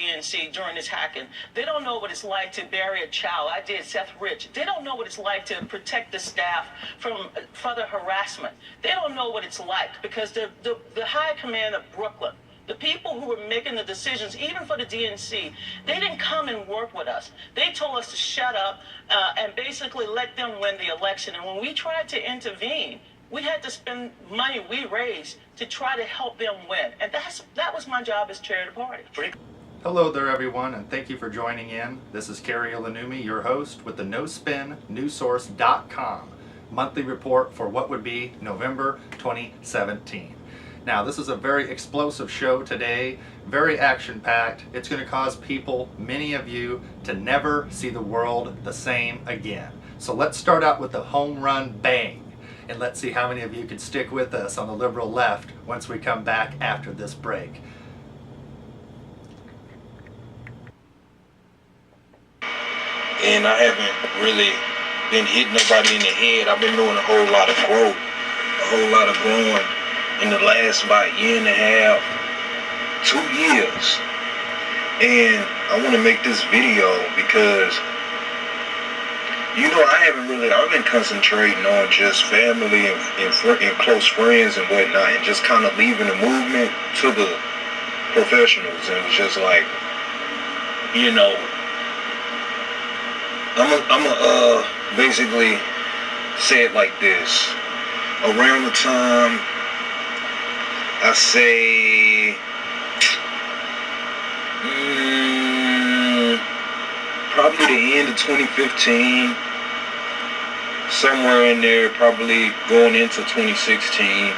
DNC during this hacking. They don't know what it's like to bury a child. I did, Seth Rich. They don't know what it's like to protect the staff from further harassment. They don't know what it's like because the high command of Brooklyn, the people who were making the decisions, even for the DNC, they didn't come and work with us. They told us to shut up and basically let them win the election. And when we tried to intervene, we had to spend money we raised to try to help them win. And that was my job as chair of the party. Hello there everyone, and thank you for joining in. This is Kari Ilonummi, your host with the NoSpinNewsSource.com monthly report for what would be November 2017. Now, this is a very explosive show today, very action-packed. It's going to cause people, many of you, to never see the world the same again. So let's start out with the home run bang. And let's see how many of you can stick with us on the liberal left once we come back after this break. And I haven't really been hitting nobody in the head. I've been doing a whole lot of growth, a whole lot of growing in the last about year and a half, 2 years. And I want to make this video because I've been concentrating on just family and close friends and whatnot, and just kind of leaving the movement to the professionals. And it was just like, I'm basically say it like this. Around the time, I say, probably the end of 2015, somewhere in there, probably going into 2016,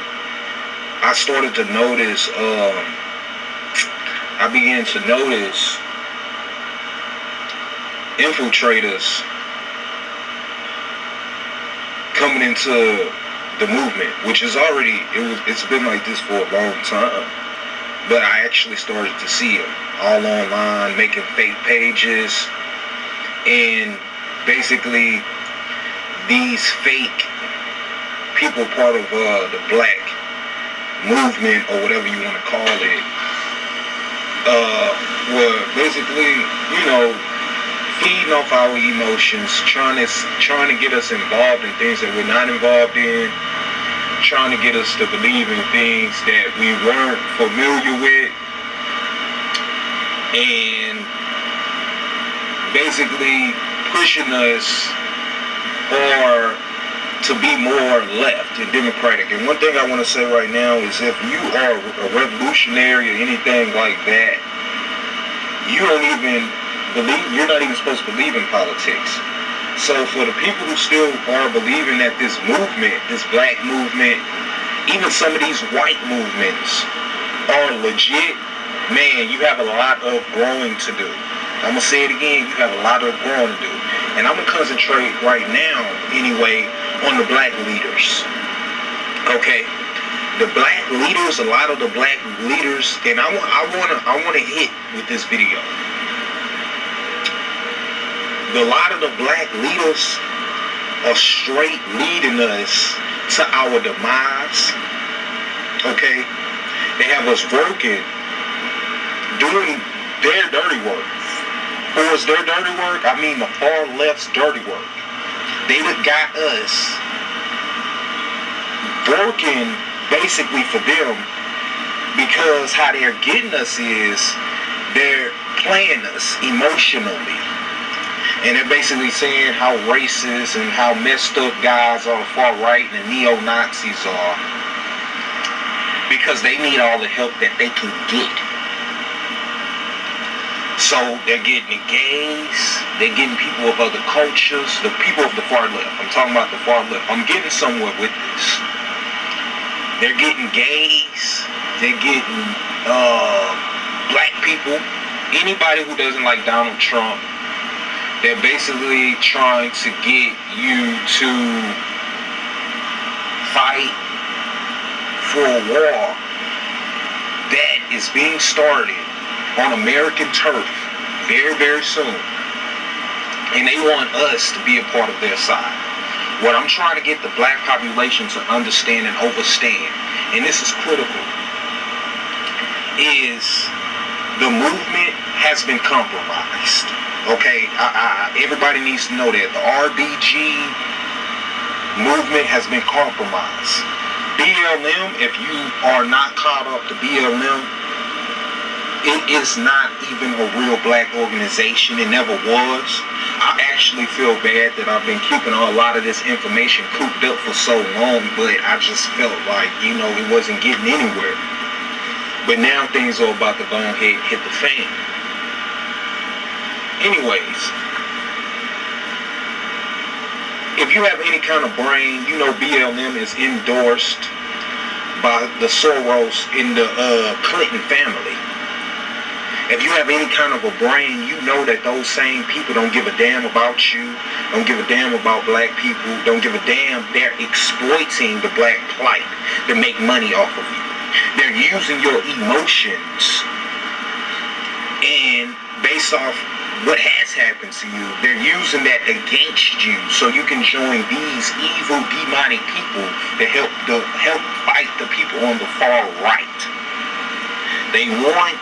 I started to notice, I began to notice infiltrators coming into the movement, which is already, it's been like this for a long time, but I actually started to see them all online, making fake pages, and basically these fake people, part of the black movement or whatever you want to call it, were basically, feeding off our emotions, trying to get us involved in things that we're not involved in, trying to get us to believe in things that we weren't familiar with, and basically pushing us or to be more left and democratic. And one thing I want to say right now is, if you are a revolutionary or anything like that, you're not even supposed to believe in politics. So for the people who still are believing that this movement, this black movement, even some of these white movements are legit, man, you have a lot of growing to do. I'm going to say it again, you have a lot of growing to do. And I'm going to concentrate right now, anyway, on the black leaders. Okay? The black leaders, a lot of the black leaders, and I want to hit with this video. A lot of the black leaders are straight leading us to our demise. Okay? They have us working, doing their dirty work. Who is their dirty work? I mean the far left's dirty work. They got us working basically for them, because how they're getting us is they're playing us emotionally. And they're basically saying how racist and how messed up guys on the far right and the neo-Nazis are, because they need all the help that they can get. So they're getting the gays, they're getting people of other cultures, the people of the far left. I'm talking about the far left. I'm getting somewhere with this. They're getting gays, they're getting black people, anybody who doesn't like Donald Trump. They're basically trying to get you to fight for a war that is being started on American turf very, very soon. And they want us to be a part of their side. What I'm trying to get the black population to understand and overstand, and this is critical, is the movement has been compromised. Okay, everybody needs to know that the RBG movement has been compromised. BLM, if you are not caught up to BLM, it is not even a real black organization. It never was. I actually feel bad that I've been keeping a lot of this information cooped up for so long, but I just felt like, you know, it wasn't getting anywhere. But now things are about to go ahead and hit the fan. Anyways, if you have any kind of brain, you know BLM is endorsed by the Soros in the Clinton family. If you have any kind of a brain, you know that those same people don't give a damn about you, don't give a damn about black people, don't give a damn. They're exploiting the black plight to make money off of you. They're using your emotions, and based off what has happened to you, they're using that against you so you can join these evil, demonic people to help fight the people on the far right. They want,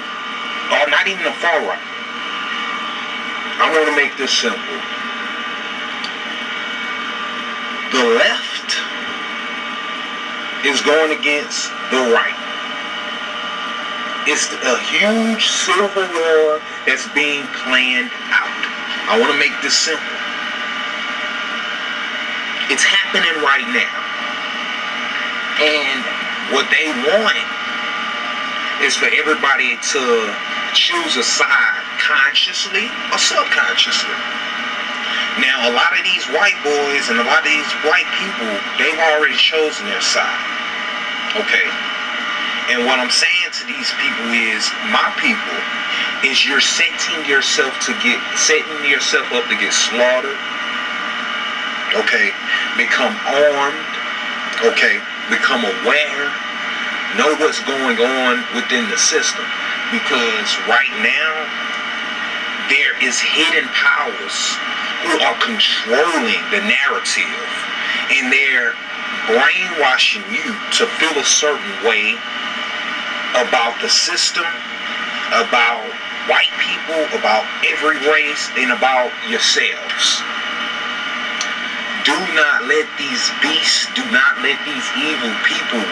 or not even the far right. I want to make this simple. The left is going against the right. It's a huge civil war that's being planned out. I want to make this simple. It's happening right now. And what they want is for everybody to choose a side consciously or subconsciously. Now, a lot of these white boys and a lot of these white people, they've already chosen their side. Okay. And what I'm saying to these people is, my people, is you're setting yourself up to get slaughtered. Okay. Become armed. Okay. Become aware. Know what's going on within the system. Because right now, there is hidden powers who are controlling the narrative. And they're brainwashing you to feel a certain way about the system, about white people, about every race, and about yourselves. Do not let these beasts, do not let these evil people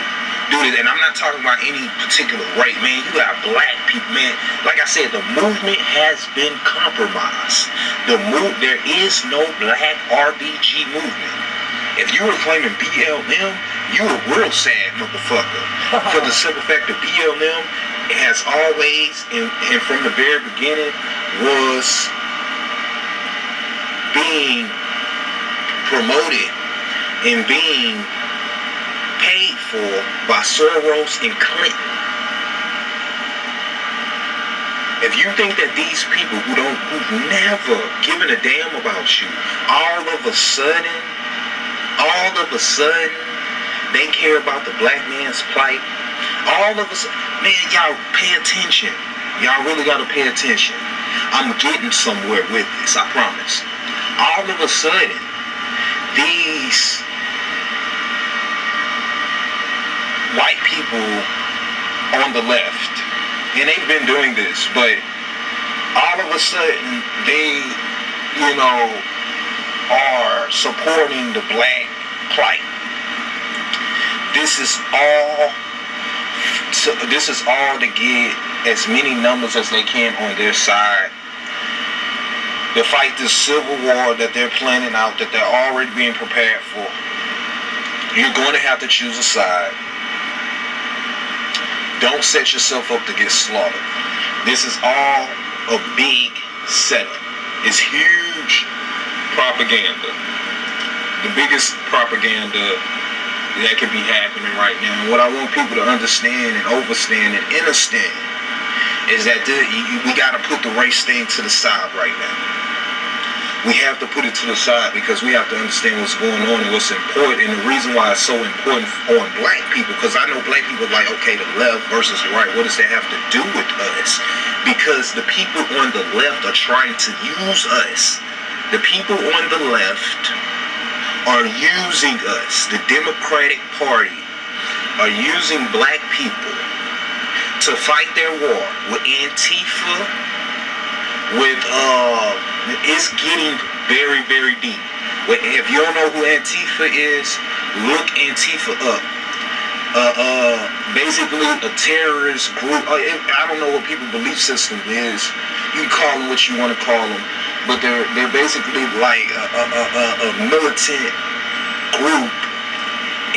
do it. And I'm not talking about any particular race, man. You got black people, man. Like I said, the movement has been compromised. There is no black RBG movement. If you were claiming BLM, you a real sad motherfucker. For the simple fact that BLM has always, and from the very beginning, was being promoted and being paid for by Soros and Clinton. If you think that these people who've never given a damn about you, all of a sudden, they care about the black man's plight. All of us, man, y'all pay attention. Y'all really gotta pay attention. I'm getting somewhere with this, I promise. All of a sudden, these white people on the left, and they've been doing this, but all of a sudden, they, you know, are supporting the black plight. This is all to get as many numbers as they can on their side to fight this civil war that they're planning out, that they're already being prepared for. You're going to have to choose a side. Don't set yourself up to get slaughtered. This is all a big setup. It's huge propaganda. The biggest propaganda that could be happening right now. And what I want people to understand and overstand and understand is that we got to put the race thing to the side right now. We have to put it to the side because we have to understand what's going on and what's important. And the reason why it's so important on black people, because I know black people are like, okay, the left versus the right, what does that have to do with us? Because the people on the left are trying to use us. The people on the left are using us. The Democratic Party are using black people to fight their war with Antifa it's getting very, very deep. If you don't know who Antifa is, look Antifa up. Basically a terrorist group. I don't know what people's belief system is. You can call them what you want to call them, but they're basically like a militant group,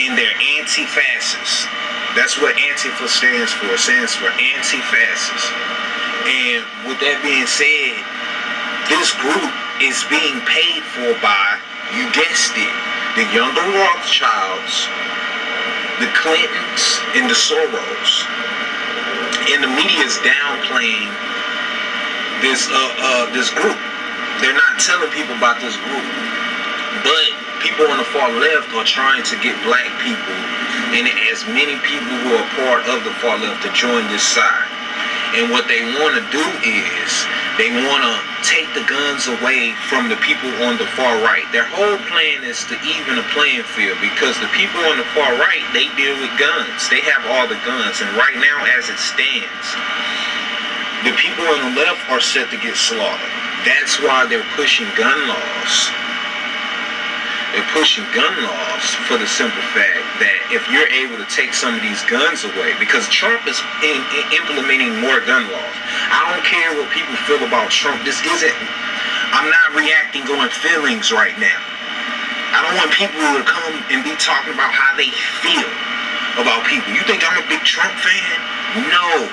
and they're anti-fascist. That's what Antifa stands for. It stands for anti-fascist. And with that being said, this group is being paid for by, you guessed it, the younger Rothschilds, the Clintons, and the Soros. And the media is downplaying this group. They're not telling people about this group. But people on the far left are trying to get black people and as many people who are part of the far left to join this side. And what they want to do is they want to take the guns away from the people on the far right. Their whole plan is to even the playing field, because the people on the far right, they deal with guns. They have all the guns. And right now, as it stands, the people on the left are set to get slaughtered. That's why they're pushing gun laws. They're pushing gun laws for the simple fact that if you're able to take some of these guns away, because Trump is implementing more gun laws. I don't care what people feel about Trump. I'm not reacting on feelings right now. I don't want people to come and be talking about how they feel about people. You think I'm a big Trump fan? No.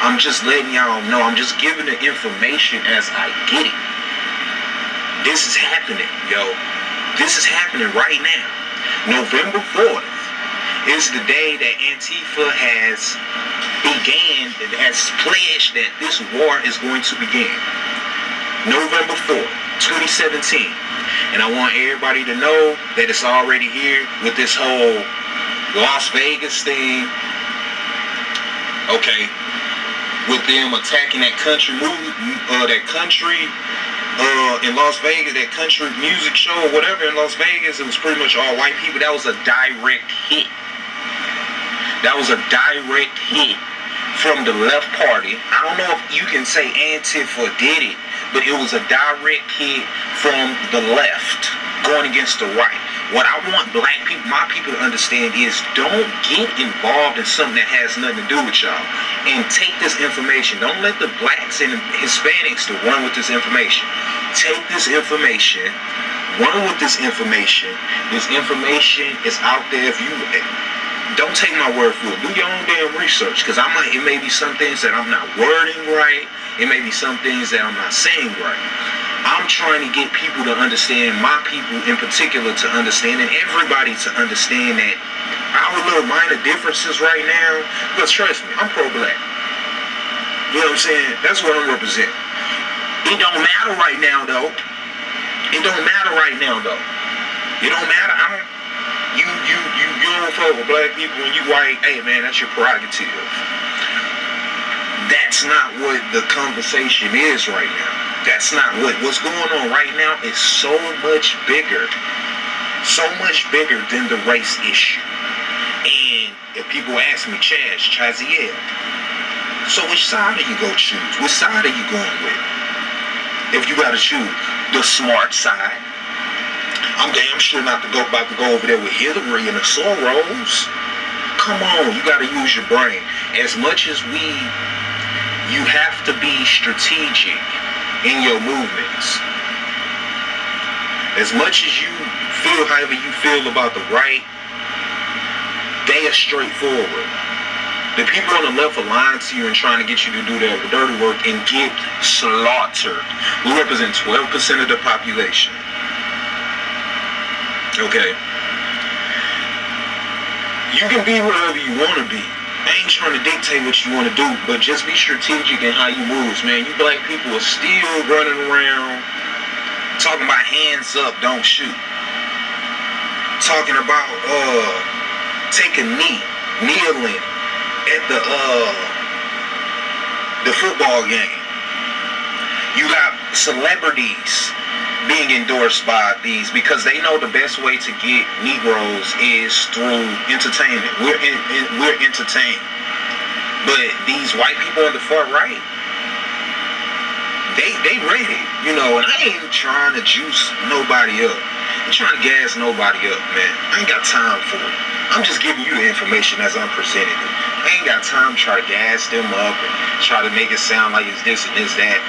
I'm just letting y'all know. I'm just giving the information as I get it. This is happening, yo. This is happening right now. November 4th is the day that Antifa has pledged that this war is going to begin. November 4th, 2017. And I want everybody to know that it's already here with this whole Las Vegas thing. Okay. With them attacking that country in Las Vegas, that country music show or whatever in Las Vegas, it was pretty much all white people. That was a direct hit. That was a direct hit from the left party. I don't know if you can say Antifa did it, but it was a direct hit from the left going against the right. What I want black people, my people, to understand is don't get involved in something that has nothing to do with y'all. And take this information. Don't let the blacks and Hispanics to run with this information. Take this information, run with this information. This information is out there. If you don't take my word for it, do your own damn research, because it may be some things that I'm not wording right. It may be some things that I'm not saying right. I'm trying to get people to understand, my people in particular to understand, and everybody to understand that our little minor differences right now, because trust me, I'm pro-black. You know what I'm saying? That's what I'm representing. It don't matter right now, though. It don't matter right now, though. It don't matter. You don't fuck with black people and you white. Hey, man, that's your prerogative. That's not what the conversation is right now. That's not what's going on right now is so much bigger than the race issue. And if people ask me, Chaziel, so which side are you going to choose? Which side are you going with? If you got to choose the smart side, I'm damn sure not about to go over there with Hillary and the Soros. Come on, you got to use your brain. As much as you have to be strategic in your movements. As much as you feel however you feel about the right, they are straightforward. The people on the left are lying to you and trying to get you to do their dirty work and get slaughtered. We represent 12% of the population. Okay. You can be wherever you want to be. I ain't trying to dictate what you want to do, but just be strategic in how you move, man. You black people are still running around talking about hands up, don't shoot. Talking about taking kneeling at the football game. You got celebrities being endorsed by these because they know the best way to get Negroes is through entertainment. We're entertained. But these white people on the far right, they ready, you know, and I ain't trying to juice nobody up. I ain't trying to gas nobody up, man. I ain't got time for it. I'm just giving you the information as I'm presenting it. I ain't got time to try to gas them up and try to make it sound like it's this and this, that.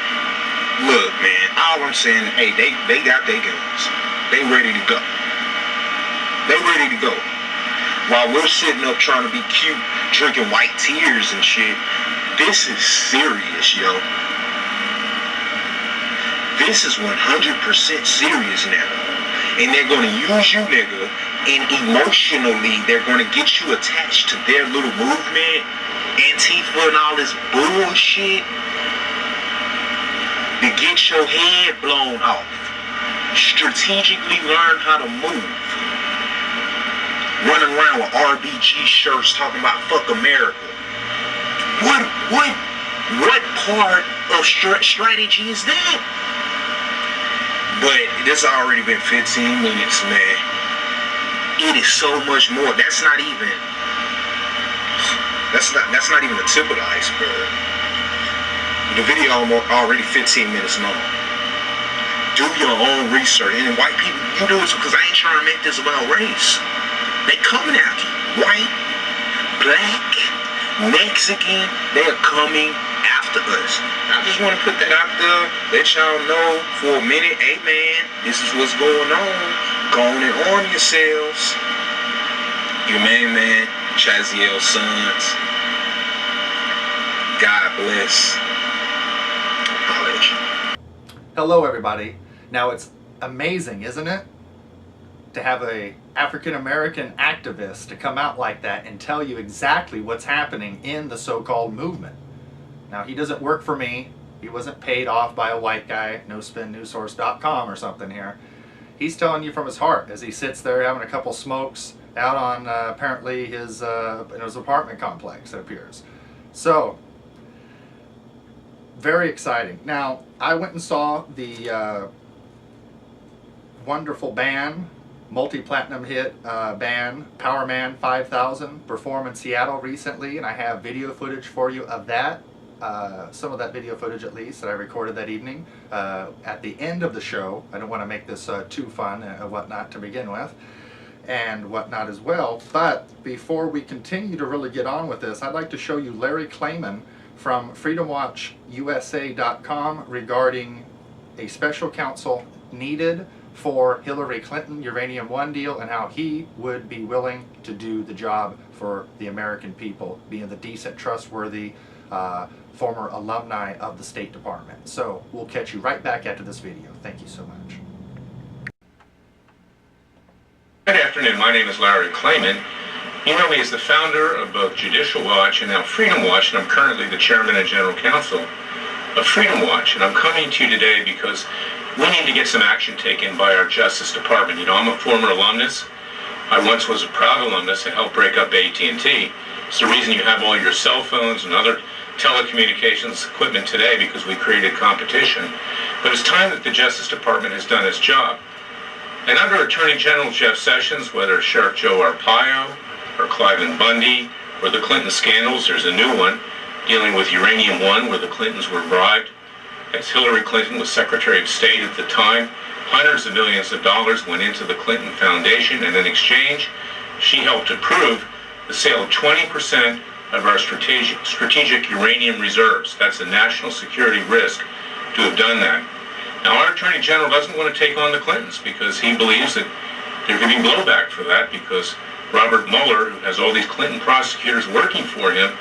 Look, man, all I'm saying, hey, they got their guns. They ready to go. They ready to go. While we're sitting up trying to be cute, drinking white tears and shit, this is serious, yo. This is 100% serious now. And they're going to use you, nigga, and emotionally they're going to get you attached to their little movement, Antifa and all this bullshit, to get your head blown off. Strategically learn how to move. Running around with RBG shirts talking about fuck America. What part of strategy is that? But this already been 15 minutes, man. It is so much more. That's not even the tip of the iceberg. The video already 15 minutes long. Do your own research. And white people, you do it because I ain't trying to make this about race. They coming after you. White, black, Mexican, they are coming after us. I just want to put that out there, let y'all know for a minute, hey man, this is what's going on. Go on and arm yourselves. Your main man, Chaziel Sons. God bless. I'll let you. Hello everybody. Now it's amazing, isn't it? To have a African-American activist to come out like that and tell you exactly what's happening in the so-called movement. Now he doesn't work for me. He wasn't paid off by a white guy, nospinnewssource.com or something here. He's telling you from his heart as he sits there having a couple smokes out on apparently his in his apartment complex, it appears. So, very exciting. Now, I went and saw the wonderful band, multi-platinum hit band Powerman 5000 perform in Seattle recently, and I have video footage for you of that. Some of that video footage at least that I recorded that evening at the end of the show. I don't want to make this too fun and whatnot to begin with and whatnot as well, but before we continue to really get on with this, I'd like to show you Larry Klayman from freedomwatchusa.com regarding a special counsel needed for Hillary Clinton Uranium 1 deal and how he would be willing to do the job for the American people, being the decent, trustworthy former alumni of the State Department. So we'll catch you right back after this video. Thank you so much. Good afternoon. My name is Larry Klayman. You know me as the founder of both Judicial Watch and now Freedom Watch, and I'm currently the chairman and general counsel of Freedom Watch. And I'm coming to you today because we need to get some action taken by our Justice Department. You know, I'm a former alumnus. I once was a proud alumnus and helped break up AT&T. It's the reason you have all your cell phones and other telecommunications equipment today, because we created competition. But it's time that the Justice Department has done its job. And under Attorney General Jeff Sessions, whether Sheriff Joe Arpaio or Klayman Bundy or the Clinton scandals, there's a new one dealing with Uranium 1 where the Clintons were bribed. As Hillary Clinton was Secretary of State at the time, hundreds of millions of dollars went into the Clinton Foundation, and in exchange, she helped approve the sale of 20% of our strategic uranium reserves. That's a national security risk to have done that. Now, our Attorney General doesn't want to take on the Clintons because he believes that there could be blowback for that, because Robert Mueller, who has all these Clinton prosecutors working for him,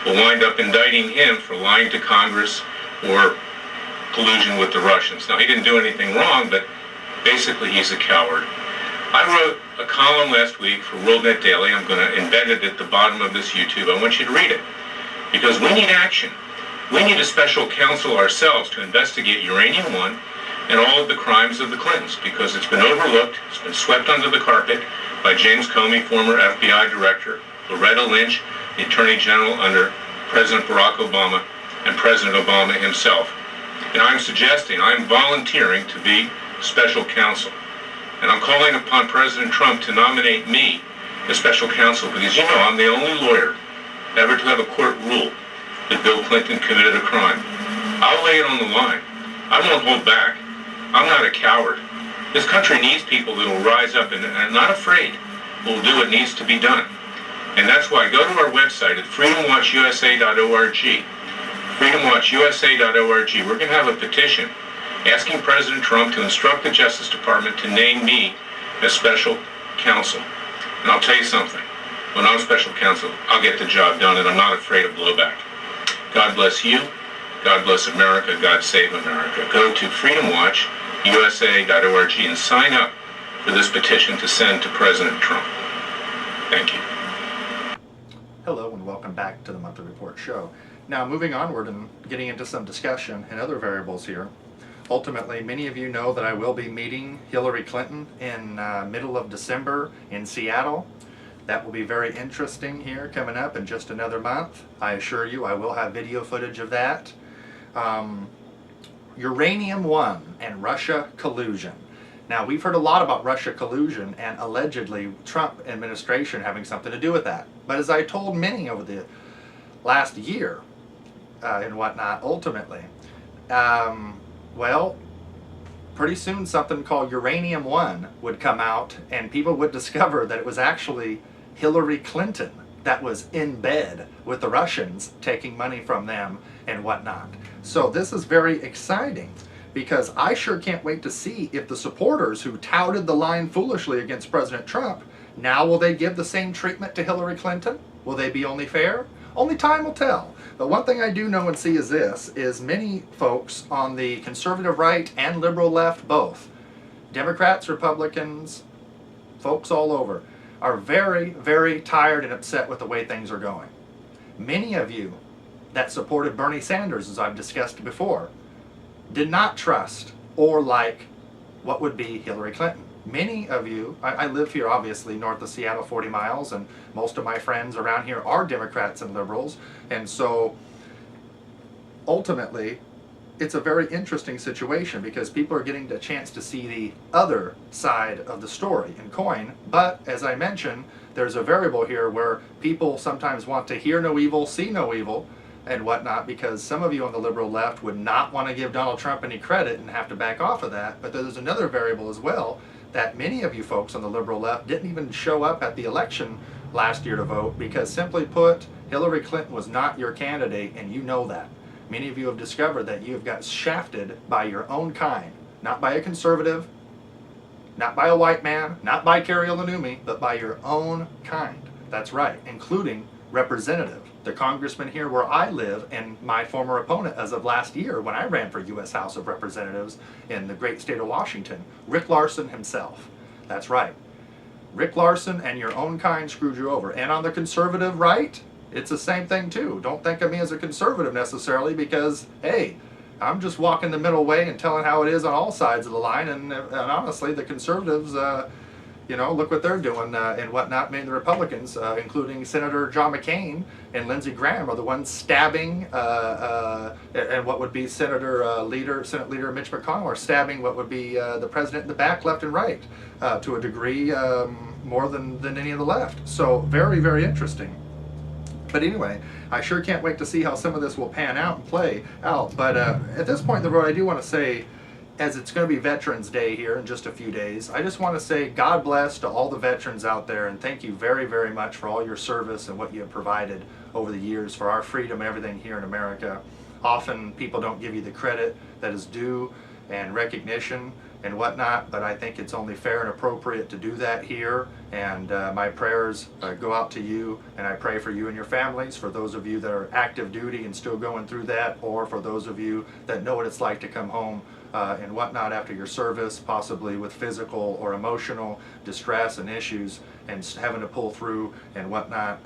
will wind up indicting him for lying to Congress or collusion with the Russians. Now, he didn't do anything wrong, but basically he's a coward. I wrote a column last week for WorldNet Daily. I'm going to embed it at the bottom of this YouTube. I want you to read it, because we need action. We need a special counsel ourselves to investigate Uranium 1 and all of the crimes of the Clintons, because it's been overlooked, it's been swept under the carpet by James Comey, former FBI director, Loretta Lynch, the Attorney General under President Barack Obama, and President Obama himself. And I'm suggesting, I'm volunteering to be special counsel. And I'm calling upon President Trump to nominate me as special counsel, because you know I'm the only lawyer ever to have a court rule that Bill Clinton committed a crime. I'll lay it on the line. I won't hold back. I'm not a coward. This country needs people that will rise up and are not afraid, will do what needs to be done. And that's why go to our website at freedomwatchusa.org. freedomwatchusa.org. We're going to have a petition asking President Trump to instruct the Justice Department to name me as special counsel. And I'll tell you something. When I'm special counsel, I'll get the job done, and I'm not afraid of blowback. God bless you. God bless America. God save America. Go to freedomwatchusa.org and sign up for this petition to send to President Trump. Thank you. Hello and welcome back to the Monthly Report Show. Now, moving onward and getting into some discussion and other variables here. Ultimately, many of you know that I will be meeting Hillary Clinton in middle of December in Seattle. That will be very interesting here coming up in just another month. I assure you I will have video footage of that. Uranium 1 and Russia collusion. Now, we've heard a lot about Russia collusion and allegedly Trump administration having something to do with that. But as I told many over the last year and whatnot, ultimately, well, pretty soon something called Uranium 1 would come out and people would discover that it was actually Hillary Clinton that was in bed with the Russians, taking money from them and whatnot. So this is very exciting because I sure can't wait to see if the supporters who touted the line foolishly against President Trump, now will they give the same treatment to Hillary Clinton? Will they be only fair? Only time will tell. But one thing I do know and see is this, is many folks on the conservative right and liberal left, both, Democrats, Republicans, folks all over, are very, very tired and upset with the way things are going. Many of you that supported Bernie Sanders, as I've discussed before, did not trust or like what would be Hillary Clinton. Many of you, I live here obviously north of Seattle, 40 miles, and most of my friends around here are Democrats and liberals, and so ultimately it's a very interesting situation because people are getting the chance to see the other side of the story and coin. But as I mentioned, there's a variable here where people sometimes want to hear no evil, see no evil, and whatnot, because some of you on the liberal left would not want to give Donald Trump any credit and have to back off of that. But there's another variable as well, that many of you folks on the liberal left didn't even show up at the election last year to vote because, simply put, Hillary Clinton was not your candidate, and you know that. Many of you have discovered that you have got shafted by your own kind, not by a conservative, not by a white man, not by Kari Ilonummi, but by your own kind. That's right, including representative, the congressman here where I live, and my former opponent as of last year when I ran for U.S. House of Representatives in the great state of Washington, Rick Larson himself. That's right. Rick Larson and your own kind screwed you over. And on the conservative right, it's the same thing too. Don't think of me as a conservative necessarily because, hey, I'm just walking the middle way and telling how it is on all sides of the line. And honestly, the conservatives, you know, look what they're doing and whatnot. Many of the Republicans, including Senator John McCain and Lindsey Graham, are the ones stabbing, and what would be Senate Leader Mitch McConnell, are stabbing what would be the president in the back, left and right, to a degree more than any of the left. So very, very interesting. But anyway, I sure can't wait to see how some of this will pan out and play out. But at this point in the road, I do want to say, as it's going to be Veterans Day here in just a few days, I just want to say God bless to all the veterans out there, and thank you very, very much for all your service and what you have provided over the years for our freedom and everything here in America. Often people don't give you the credit that is due and recognition and whatnot, but I think it's only fair and appropriate to do that here. And my prayers go out to you, and I pray for you and your families, for those of you that are active duty and still going through that, or for those of you that know what it's like to come home and whatnot after your service, possibly with physical or emotional distress and issues and having to pull through and whatnot.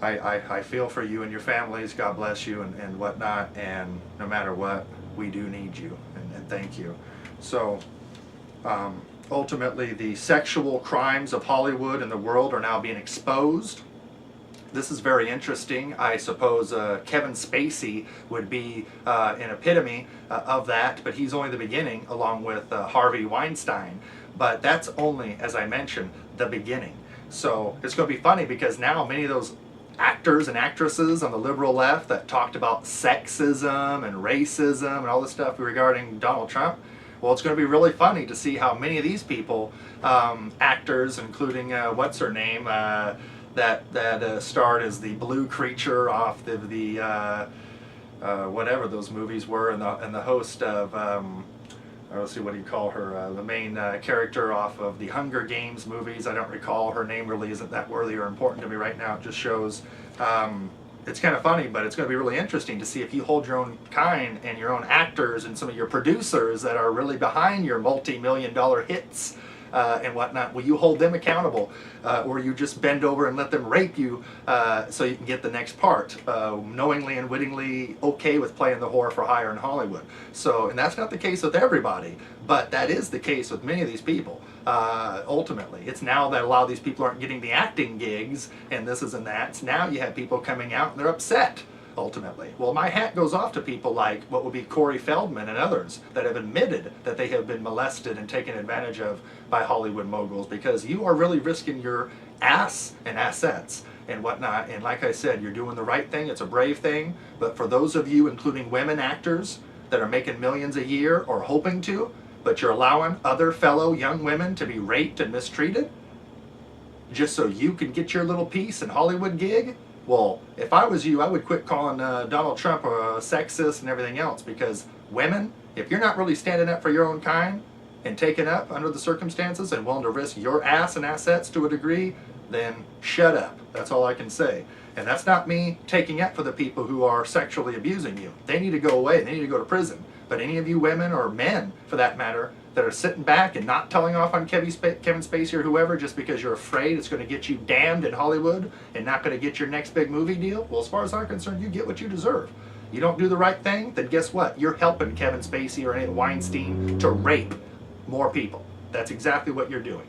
I feel for you and your families. God bless you and whatnot, and no matter what, we do need you, and thank you. So ultimately, the sexual crimes of Hollywood and the world are now being exposed. This is very interesting. I suppose Kevin Spacey would be an epitome of that, but he's only the beginning, along with Harvey Weinstein. But that's only, as I mentioned, the beginning. So it's going to be funny because now many of those actors and actresses on the liberal left that talked about sexism and racism and all this stuff regarding Donald Trump. Well, it's going to be really funny to see how many of these people, actors, including what's her name, that starred as the blue creature off the whatever those movies were, and the host of let's see, what do you call her? The main character off of the Hunger Games movies. I don't recall. Her name really isn't that worthy or important to me right now. It just shows. It's kind of funny, but it's going to be really interesting to see if you hold your own kind and your own actors and some of your producers that are really behind your multi-million-dollar hits and whatnot. Will you hold them accountable, or you just bend over and let them rape you so you can get the next part, knowingly and wittingly okay with playing the whore for hire in Hollywood? So, and that's not the case with everybody, but that is the case with many of these people. Ultimately, it's now that a lot of these people aren't getting the acting gigs and this is and that. So now you have people coming out and they're upset. Ultimately, well, my hat goes off to people like what would be Corey Feldman and others that have admitted that they have been molested and taken advantage of by Hollywood moguls, because you are really risking your ass and assets and whatnot. And like I said, you're doing the right thing. It's a brave thing. But for those of you, including women actors, that are making millions a year or hoping to, but you're allowing other fellow young women to be raped and mistreated just so you can get your little piece and Hollywood gig. Well, if I was you, I would quit calling Donald Trump a sexist and everything else, because women, if you're not really standing up for your own kind and taking up under the circumstances and willing to risk your ass and assets to a degree, then shut up. That's all I can say. And that's not me taking up for the people who are sexually abusing you. They need to go away. They need to go to prison. But any of you women, or men for that matter, that are sitting back and not telling off on Kevin Spacey or whoever just because you're afraid it's going to get you damned in Hollywood and not going to get your next big movie deal, well, as far as I'm concerned, you get what you deserve. You don't do the right thing, then guess what? You're helping Kevin Spacey or any Weinstein to rape more people. That's exactly what you're doing,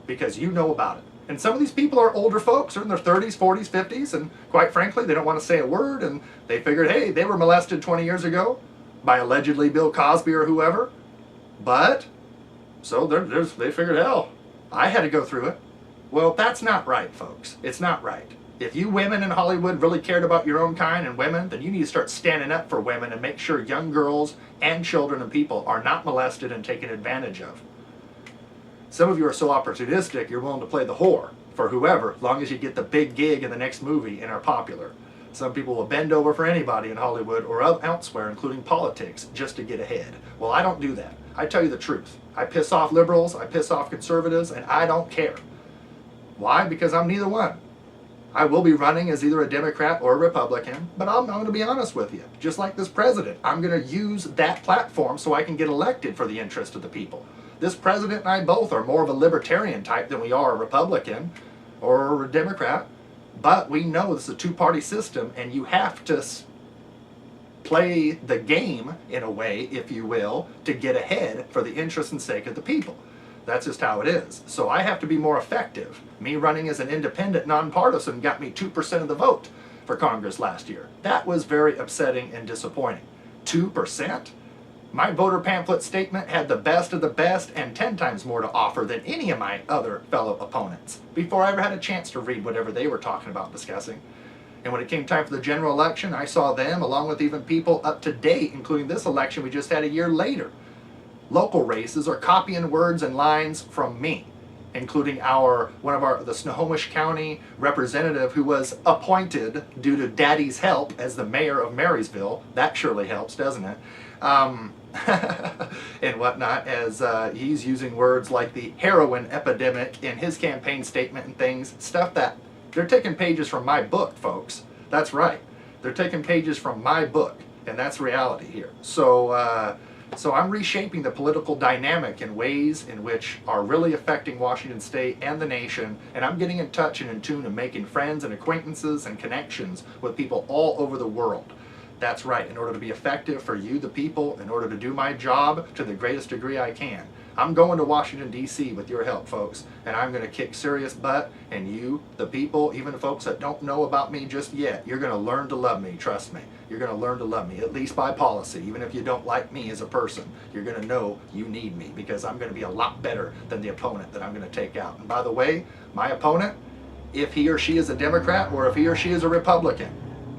because you know about it. And some of these people are older folks, they're in their 30s, 40s, 50s, and quite frankly, they don't want to say a word, and they figured, hey, they were molested 20 years ago by allegedly Bill Cosby or whoever. But, so they figured, hell, I had to go through it. Well, that's not right, folks. It's not right. If you women in Hollywood really cared about your own kind and women, then you need to start standing up for women and make sure young girls and children and people are not molested and taken advantage of. Some of you are so opportunistic, you're willing to play the whore for whoever, as long as you get the big gig in the next movie and are popular. Some people will bend over for anybody in Hollywood or elsewhere, including politics, just to get ahead. Well, I don't do that. I tell you the truth. I piss off liberals, I piss off conservatives, and I don't care. Why? Because I'm neither one. I will be running as either a Democrat or a Republican, but I'm going to be honest with you. Just like this president, I'm going to use that platform so I can get elected for the interest of the people. This president and I both are more of a libertarian type than we are a Republican or a Democrat, but we know this is a two-party system, and you have to play the game in a way, if you will, to get ahead for the interest and sake of the people. That's just how it is. So I have to be more effective. Me running as an independent, nonpartisan got me 2% of the vote for Congress last year. That was very upsetting and disappointing. 2%? My voter pamphlet statement had the best of the best and 10 times more to offer than any of my other fellow opponents before I ever had a chance to read whatever they were talking about and discussing. And when it came time for the general election, I saw them, along with even people up to date, including this election we just had a year later. Local races are copying words and lines from me, including the Snohomish County representative who was appointed due to Daddy's help as the mayor of Marysville. That surely helps, doesn't it? And whatnot, as he's using words like the heroin epidemic in his campaign statement and things, stuff that they're taking pages from my book, folks. That's right. They're taking pages from my book, and that's reality here. So I'm reshaping the political dynamic in ways in which are really affecting Washington State and the nation, and I'm getting in touch and in tune and making friends and acquaintances and connections with people all over the world. That's right, in order to be effective for you, the people, in order to do my job to the greatest degree I can. I'm going to Washington, D.C. with your help, folks, and I'm going to kick serious butt, and you, the people, even folks that don't know about me just yet, you're going to learn to love me, trust me. You're going to learn to love me, at least by policy. Even if you don't like me as a person, you're going to know you need me, because I'm going to be a lot better than the opponent that I'm going to take out. And by the way, my opponent, if he or she is a Democrat or if he or she is a Republican.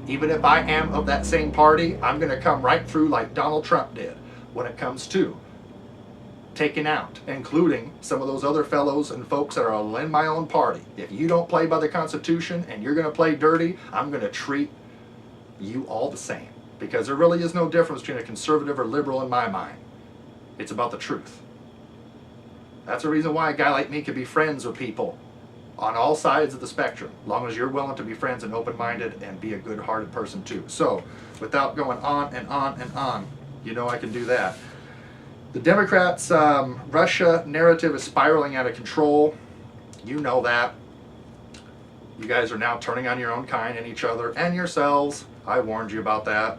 Even if I am of that same party, I'm going to come right through like Donald Trump did when it comes to taking out, including some of those other fellows and folks that are in my own party. If you don't play by the Constitution and you're going to play dirty, I'm going to treat you all the same. Because there really is no difference between a conservative or liberal in my mind. It's about the truth. That's the reason why a guy like me could be friends with people on all sides of the spectrum, as long as you're willing to be friends and open-minded and be a good-hearted person too. So, without going on and on and on, you know I can do that. The Democrats' Russia narrative is spiraling out of control. You know that. You guys are now turning on your own kind and each other and yourselves. I warned you about that.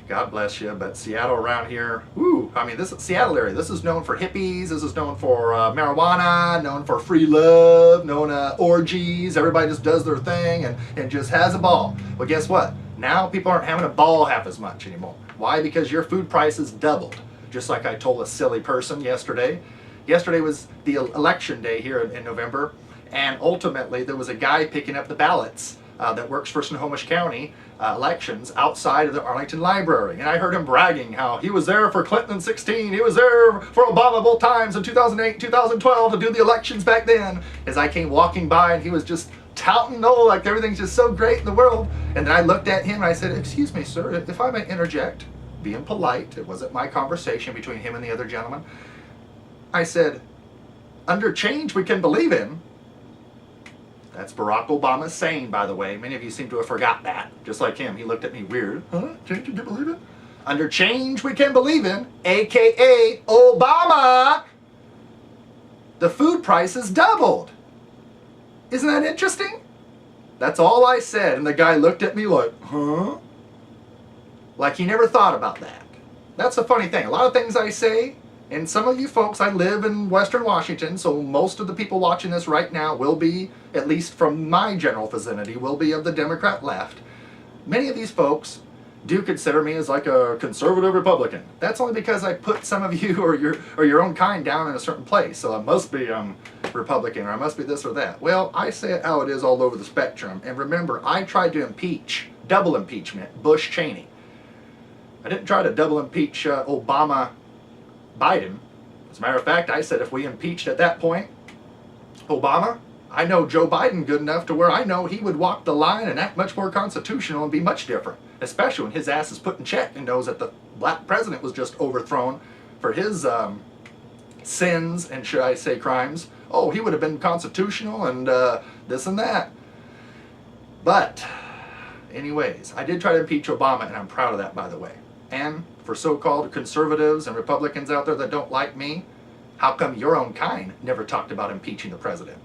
God bless you. But Seattle around here, woo, I mean, this Seattle area, this is known for hippies, this is known for marijuana, known for free love, known orgies. Everybody just does their thing and just has a ball. Well, guess what? Now people aren't having a ball half as much anymore. Why? Because your food prices doubled. Just like I told a silly person yesterday. Yesterday was the election day here in November, and ultimately there was a guy picking up the ballots that works for Snohomish County elections outside of the Arlington Library. And I heard him bragging how he was there for Clinton in 16, he was there for Obama both times in 2008, 2012 to do the elections back then. As I came walking by and he was just touting, oh, like everything's just so great in the world. And then I looked at him and I said, excuse me, sir, if I may interject, being polite, it wasn't my conversation between him and the other gentleman. I said, under change we can believe in. That's Barack Obama's saying, by the way. Many of you seem to have forgot that. Just like him, he looked at me weird. Huh? Change, you can believe it? Under change we can believe in, aka Obama, the food prices doubled. Isn't that interesting? That's all I said, and the guy looked at me like, huh? Like he never thought about that. That's the funny thing. A lot of things I say, and some of you folks, I live in Western Washington, so most of the people watching this right now will be, at least from my general vicinity, will be of the Democrat left. Many of these folks do consider me as like a conservative Republican. That's only because I put some of you or your own kind down in a certain place. So I must be Republican, or I must be this or that. Well, I say it how it is all over the spectrum. And remember, I tried to impeach, double impeachment, Bush Cheney. I didn't try to double impeach Obama Biden. As a matter of fact, I said if we impeached at that point Obama, I know Joe Biden good enough to where I know he would walk the line and act much more constitutional and be much different, especially when his ass is put in check and knows that the black president was just overthrown for his sins and, should I say, crimes. Oh, he would have been constitutional and this and that. But anyways, I did try to impeach Obama, and I'm proud of that, by the way. And for so-called conservatives and Republicans out there that don't like me, how come your own kind never talked about impeaching the president?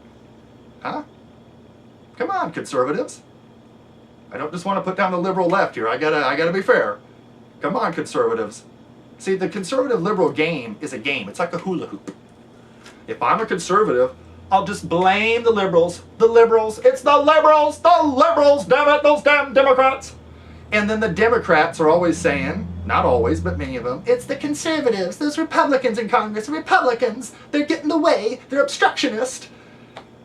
Huh? Come on, conservatives. I don't just want to put down the liberal left here. I gotta be fair. Come on, conservatives. See, the conservative liberal game is a game. It's like a hula hoop. If I'm a conservative, I'll just blame the liberals. The liberals. It's the liberals. The liberals. Damn it, those damn Democrats. And then the Democrats are always saying, not always, but many of them, it's the conservatives, those Republicans in Congress, the Republicans, they're getting in the way, they're obstructionist.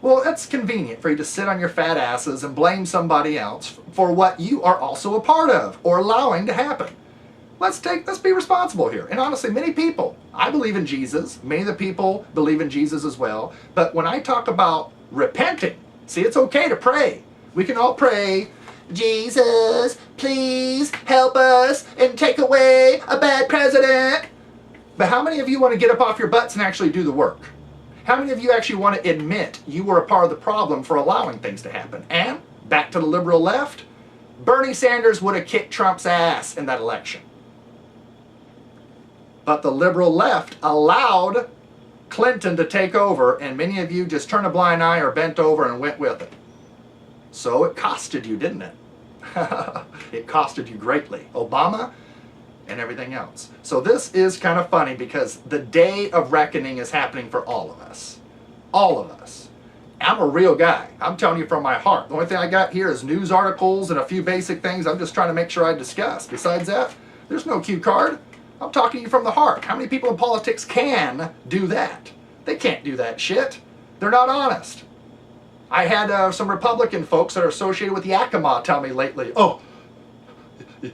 Well, that's convenient for you to sit on your fat asses and blame somebody else for what you are also a part of or allowing to happen. Let's be responsible here. And honestly, many people, I believe in Jesus, many of the people believe in Jesus as well, but when I talk about repenting, see, it's okay to pray. We can all pray, Jesus, please help us and take away a bad president. But how many of you want to get up off your butts and actually do the work? How many of you actually want to admit you were a part of the problem for allowing things to happen? And back to the liberal left, Bernie Sanders would have kicked Trump's ass in that election. But the liberal left allowed Clinton to take over, and many of you just turned a blind eye or bent over and went with it. So it costed you, didn't it? It costed you greatly. Obama and everything else. So this is kind of funny because the day of reckoning is happening for all of us. All of us. I'm a real guy. I'm telling you from my heart. The only thing I got here is news articles and a few basic things I'm just trying to make sure I discuss. Besides that, there's no cue card. I'm talking to you from the heart. How many people in politics can do that? They can't do that shit. They're not honest. I had some Republican folks that are associated with Yakima tell me lately, oh,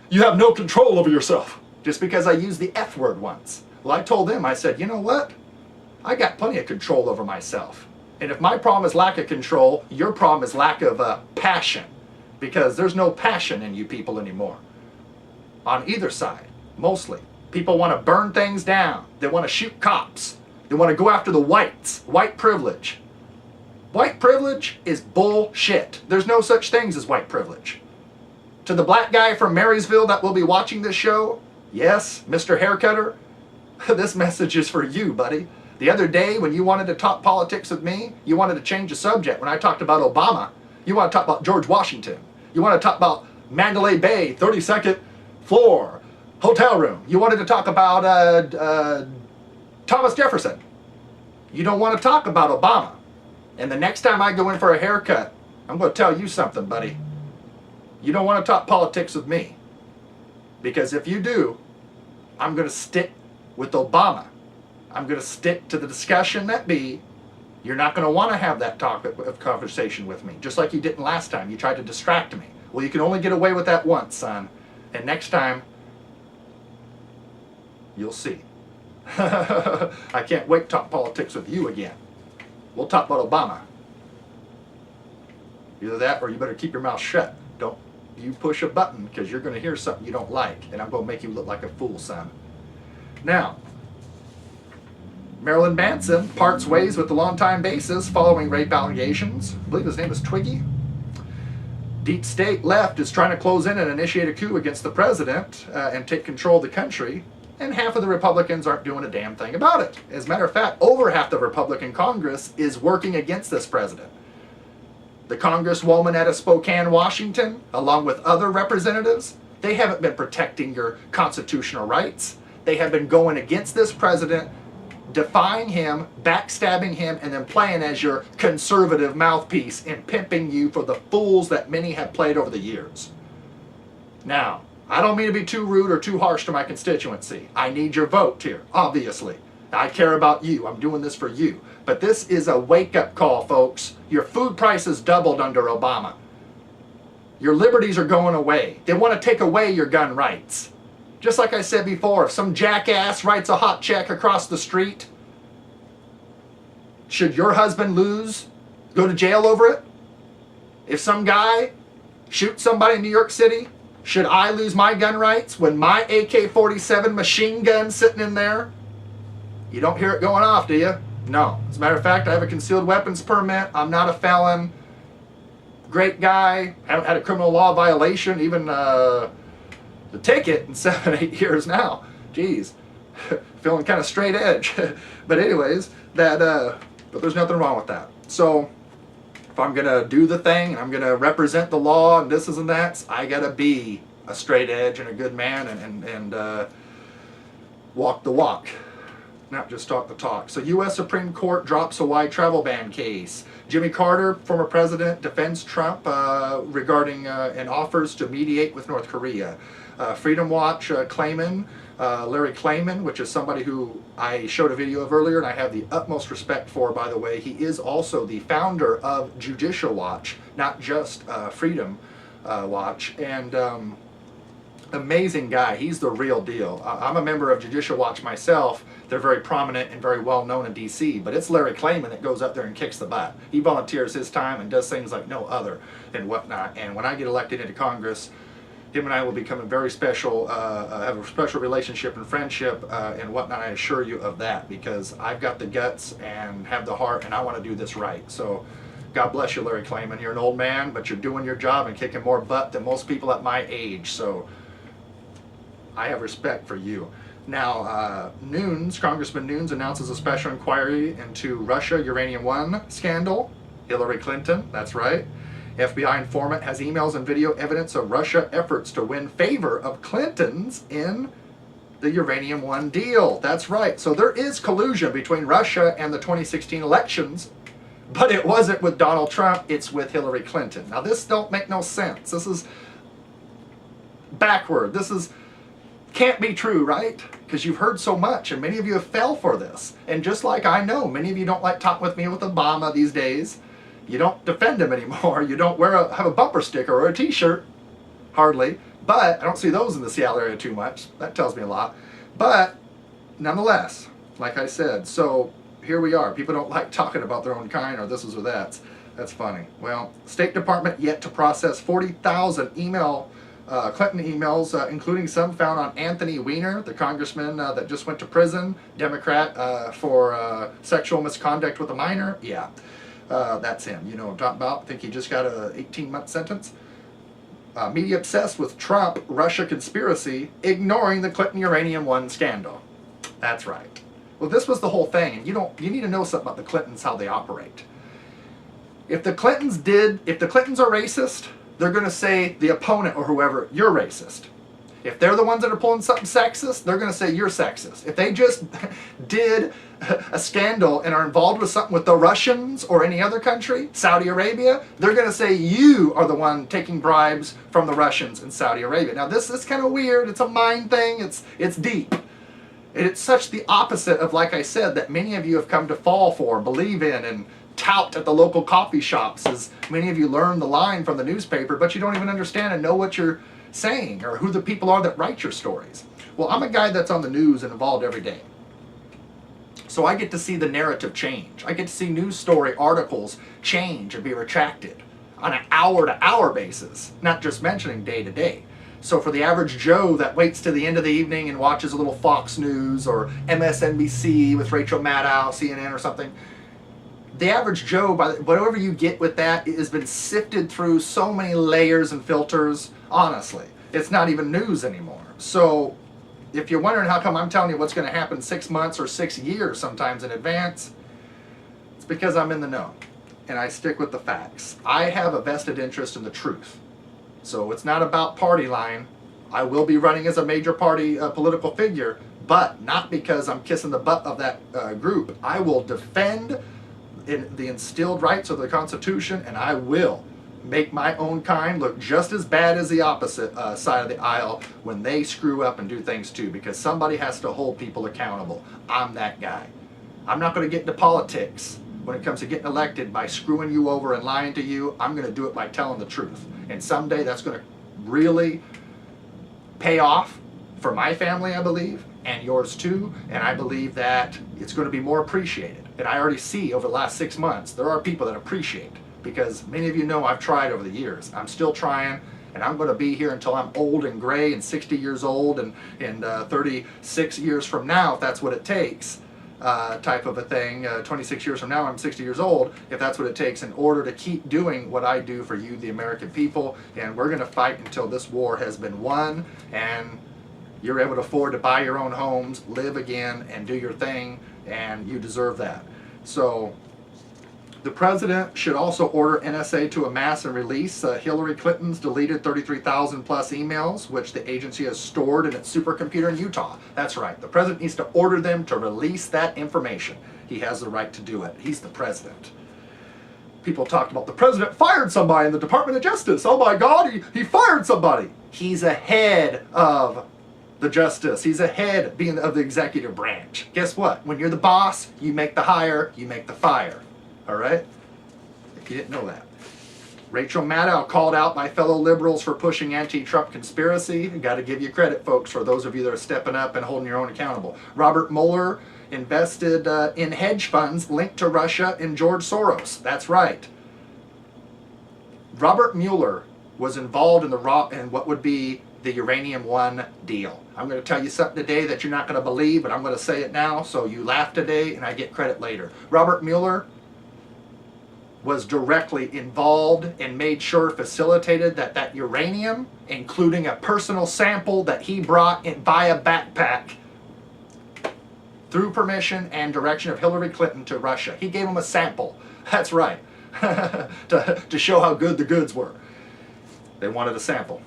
you have no control over yourself, just because I used the F word once. Well, I told them, I said, you know what? I got plenty of control over myself. And if my problem is lack of control, your problem is lack of passion. Because there's no passion in you people anymore. On either side, mostly. People want to burn things down. They want to shoot cops. They want to go after the whites. White privilege. White privilege is bullshit. There's no such things as white privilege. To the black guy from Marysville that will be watching this show, yes, Mr. Haircutter, this message is for you, buddy. The other day when you wanted to talk politics with me, you wanted to change the subject. When I talked about Obama, you want to talk about George Washington. You want to talk about Mandalay Bay, 32nd floor, hotel room. You wanted to talk about Thomas Jefferson. You don't want to talk about Obama. And the next time I go in for a haircut, I'm going to tell you something, buddy. You don't want to talk politics with me. Because if you do, I'm going to stick with Obama. I'm going to stick to the discussion that be. You're not going to want to have that topic of conversation with me, just like you didn't last time. You tried to distract me. Well, you can only get away with that once, son. And next time, you'll see. I can't wait to talk politics with you again. We'll talk about Obama. Either that or you better keep your mouth shut. Don't you push a button, because you're going to hear something you don't like, and I'm going to make you look like a fool, son. Now, Marilyn Manson parts ways with the longtime bassist following rape allegations. I believe his name is Twiggy. Deep state left is trying to close in and initiate a coup against the president and take control of the country. And half of the Republicans aren't doing a damn thing about it. As a matter of fact, over half the Republican Congress is working against this president. The Congresswoman out of Spokane, Washington, along with other representatives, they haven't been protecting your constitutional rights. They have been going against this president, defying him, backstabbing him, and then playing as your conservative mouthpiece and pimping you for the fools that many have played over the years. Now, I don't mean to be too rude or too harsh to my constituency. I need your vote here, obviously. I care about you. I'm doing this for you. But this is a wake-up call, folks. Your food prices doubled under Obama. Your liberties are going away. They want to take away your gun rights. Just like I said before, if some jackass writes a hot check across the street, should your husband go to jail over it? If some guy shoots somebody in New York City, should I lose my gun rights when my AK-47 machine gun's sitting in there? You don't hear it going off, do you? No. As a matter of fact, I have a concealed weapons permit. I'm not a felon. Great guy. Haven't had a criminal law violation, even the ticket in 7-8 years now. Jeez. Feeling kind of straight edge. But anyways, but there's nothing wrong with that. So if I'm going to do the thing and I'm going to represent the law and this and that, I got to be a straight edge and a good man and walk the walk, not just talk the talk. So U.S. Supreme Court drops Hawaii travel ban case. Jimmy Carter, former president, defends Trump regarding and offers to mediate with North Korea. Freedom Watch Klayman, Larry Klayman, which is somebody who I showed a video of earlier and I have the utmost respect for, by the way. He is also the founder of Judicial Watch, not just Freedom Watch. And amazing guy. He's the real deal. I'm a member of Judicial Watch myself. They're very prominent and very well known in D.C., but it's Larry Klayman that goes up there and kicks the butt. He volunteers his time and does things like no other and whatnot. And when I get elected into Congress, him and I will become a very special, have a special relationship and friendship and whatnot. I assure you of that, because I've got the guts and have the heart and I want to do this right. So God bless you, Larry Klayman. You're an old man, but you're doing your job and kicking more butt than most people at my age. So I have respect for you. Now, Congressman Nunes announces a special inquiry into Russia Uranium 1 scandal. Hillary Clinton, that's right. FBI informant has emails and video evidence of Russia efforts to win favor of Clintons in the Uranium 1 deal. That's right. So there is collusion between Russia and the 2016 elections, but it wasn't with Donald Trump, it's with Hillary Clinton. Now this don't make no sense. This is backward. Can't be true, right? Because you've heard so much and many of you have fell for this. And just like I know, many of you don't like talking with me with Obama these days. You don't defend him anymore. You don't have a bumper sticker or a t-shirt, hardly. But I don't see those in the Seattle area too much. That tells me a lot. But nonetheless, like I said, so here we are. People don't like talking about their own kind or this is or that's. That's funny. Well, State Department yet to process 40,000 Clinton emails, including some found on Anthony Weiner, the congressman that just went to prison, Democrat, for sexual misconduct with a minor. Yeah, that's him. You know what I'm talking about. I think he just got a 18-month sentence. Media obsessed with Trump-Russia conspiracy, ignoring the Clinton Uranium 1 scandal. That's right. Well, this was the whole thing, and you need to know something about the Clintons, how they operate. If the Clintons are racist, they're going to say the opponent or whoever, you're racist. If they're the ones that are pulling something sexist, they're going to say you're sexist. If they just did a scandal and are involved with something with the Russians or any other country, Saudi Arabia, they're going to say you are the one taking bribes from the Russians in Saudi Arabia. Now this is kind of weird. It's a mind thing. It's deep. And it's such the opposite of, like I said, that many of you have come to fall for, believe in, and tout at the local coffee shops, as many of you learn the line from the newspaper, but you don't even understand and know what you're saying or who the people are that write your stories. Well, I'm a guy that's on the news and involved every day. So I get to see the narrative change. I get to see news story articles change and be retracted on an hour-to-hour basis, not just mentioning day to day. So for the average Joe that waits to the end of the evening and watches a little Fox News or MSNBC with Rachel Maddow, CNN or something, the average Joe, whatever you get with that, it has been sifted through so many layers and filters. Honestly, it's not even news anymore. So if you're wondering how come I'm telling you what's going to happen 6 months or 6 years sometimes in advance, it's because I'm in the know and I stick with the facts. I have a vested interest in the truth. So it's not about party line. I will be running as a major party political figure, but not because I'm kissing the butt of that group. I will defend in the instilled rights of the Constitution, and I will make my own kind look just as bad as the opposite side of the aisle when they screw up and do things too, because somebody has to hold people accountable. I'm that guy. I'm not going to get into politics when it comes to getting elected by screwing you over and lying to you. I'm going to do it by telling the truth, and someday that's going to really pay off for my family, I believe, and yours too, and I believe that it's going to be more appreciated. And I already see over the last 6 months, there are people that appreciate, because many of you know I've tried over the years. I'm still trying, and I'm going to be here until I'm old and gray and 60 years old and 36 years from now, if that's what it takes, type of a thing. 26 years from now, I'm 60 years old, if that's what it takes, in order to keep doing what I do for you, the American people. And we're going to fight until this war has been won, and you're able to afford to buy your own homes, live again, and do your thing, and you deserve that. So the president should also order NSA to amass and release Hillary Clinton's deleted 33,000 plus emails, which the agency has stored in its supercomputer in Utah. That's right. The president needs to order them to release that information. He has the right to do it. He's the president. People talked about the president fired somebody in the Department of Justice. Oh my God, he fired somebody. He's ahead of the justice. He's ahead of the executive branch. Guess what? When you're the boss, you make the hire, you make the fire. All right? If you didn't know that. Rachel Maddow called out my fellow liberals for pushing anti-Trump conspiracy. Got to give you credit, folks, for those of you that are stepping up and holding your own accountable. Robert Mueller invested in hedge funds linked to Russia and George Soros. That's right. Robert Mueller was involved in what would be the Uranium 1 deal. I'm going to tell you something today that you're not going to believe, but I'm going to say it now, so you laugh today and I get credit later. Robert Mueller was directly involved and made sure, facilitated that uranium, including a personal sample that he brought in via backpack, through permission and direction of Hillary Clinton to Russia. He gave him a sample. That's right. to show how good the goods were. They wanted a sample.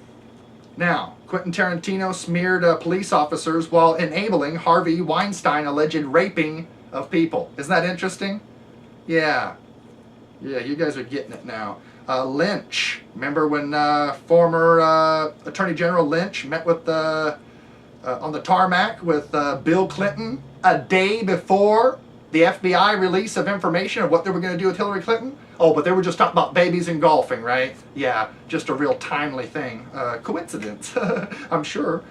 Now, Quentin Tarantino smeared police officers while enabling Harvey Weinstein alleged raping of people. Isn't that interesting? Yeah. Yeah, you guys are getting it now. Lynch. Remember when former Attorney General Lynch met with on the tarmac with Bill Clinton a day before The FBI release of information of what they were going to do with Hillary Clinton? Oh, but they were just talking about babies and golfing, right? Yeah, just a real timely thing. Coincidence, I'm sure.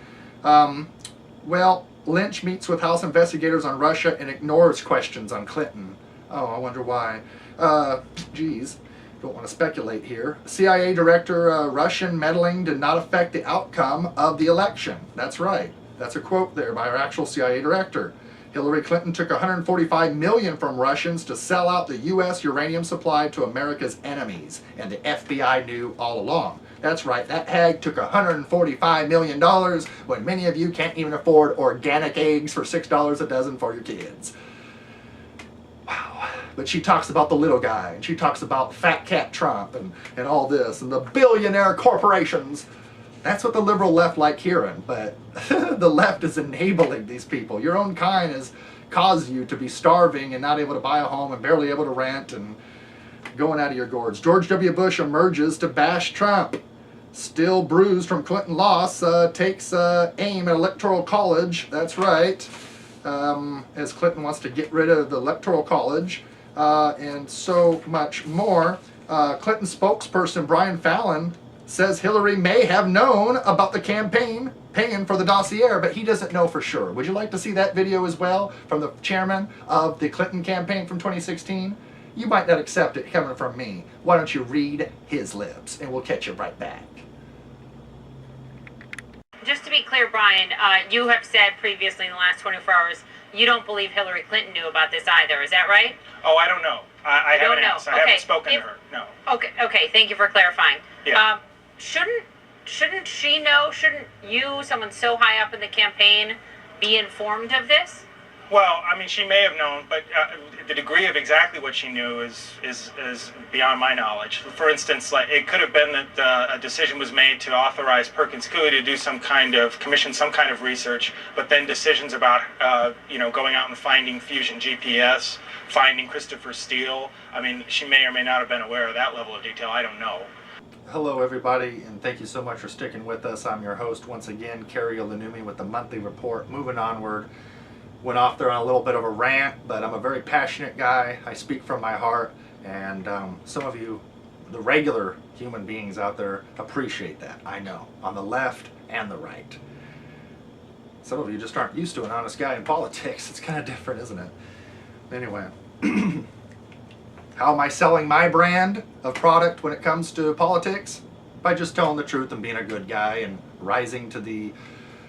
Well, Lynch meets with House investigators on Russia and ignores questions on Clinton. Oh, I wonder why. Geez, don't want to speculate here. CIA director, Russian meddling did not affect the outcome of the election. That's right. That's a quote there by our actual CIA director. Hillary Clinton took $145 million from Russians to sell out the U.S. uranium supply to America's enemies, and the FBI knew all along. That's right, that hag took $145 million when many of you can't even afford organic eggs for $6 a dozen for your kids. Wow. But she talks about the little guy, and she talks about Fat Cat Trump and all this, and the billionaire corporations. That's what the liberal left like hearing, but the left is enabling these people. Your own kind has caused you to be starving and not able to buy a home and barely able to rent and going out of your gourds. George W. Bush emerges to bash Trump. Still bruised from Clinton loss, takes aim at Electoral College. That's right. As Clinton wants to get rid of the Electoral College and so much more. Clinton spokesperson Brian Fallon says Hillary may have known about the campaign paying for the dossier, but he doesn't know for sure. Would you like to see that video as well from the chairman of the Clinton campaign from 2016? You might not accept it coming from me. Why don't you read his lips, and we'll catch you right back. Just to be clear, Brian, you have said previously in the last 24 hours you don't believe Hillary Clinton knew about this either. Is that right? Oh, I don't know. I haven't asked. I haven't spoken to her. No. Okay. Thank you for clarifying. Yeah. Shouldn't she know? Shouldn't you, someone so high up in the campaign, be informed of this? Well, I mean, she may have known, but the degree of exactly what she knew is beyond my knowledge. For instance, like it could have been that a decision was made to authorize Perkins Coie to do commission some kind of research, but then decisions about going out and finding Fusion GPS, finding Christopher Steele. I mean, she may or may not have been aware of that level of detail. I don't know. Hello everybody, and thank you so much for sticking with us. I'm your host once again, Kari Ilonummi, with the monthly report. Moving onward. Went off there on a little bit of a rant, but I'm a very passionate guy. I speak from my heart, and some of you, the regular human beings out there, appreciate that. I know, on the left and the right. Some of you just aren't used to an honest guy in politics. It's kind of different, isn't it? Anyway, how am I selling my brand of product when it comes to politics? By just telling the truth and being a good guy and rising to the